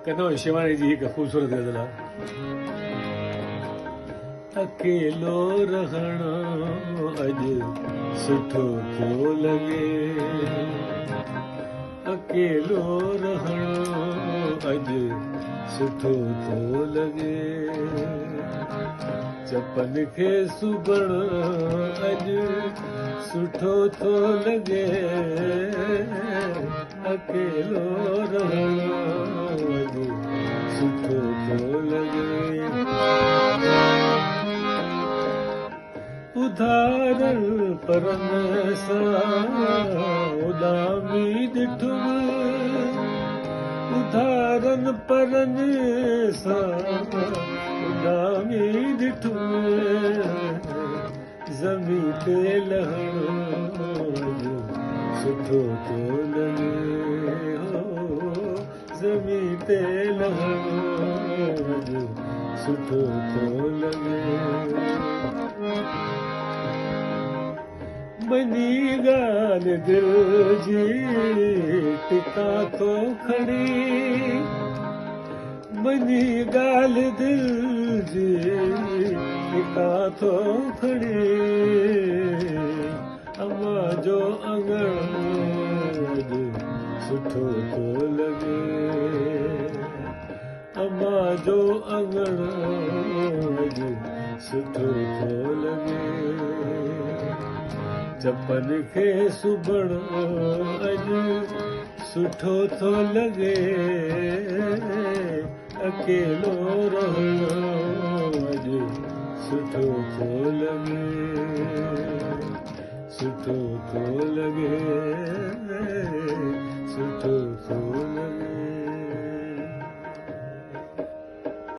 कहंदो शिवानी जी हिकु ख़ूबसूरत गज़ल आहे। अकेलो रहणो अॼु सुठो थो लॻे, अकेलो रहणो अॼु सुठो थो लॻे, चपन खे सुबणो अॼु सुठो थो लॻे, अकेलो रहणो अॼु सुठो थो लॻे। उधारण परन सां उॾामी ॾिठुम, उधारण परन सां उॾामी ॾिठुम, ज़मीन ते लहणो अॼु सुठो थो लॻे, हो ज़मीन ते लहणो अॼु सुठो थो लॻे। मनी ॻाल्हि दिलि जी टिका थो खणी, मनी ॻाल्हि दिलि जी टिका थो खणी, अम्मा जो अंगणो अॼु सुठो थो लॻे, अम्मा जो अंगणो अॼु सुठो थो लॻे, चपन खे सुबणो अॼु सुठो थो लॻे, अकेलो रहणो अॼु सुठो थो लॻे, सुठो थो लॻे, सुठो थो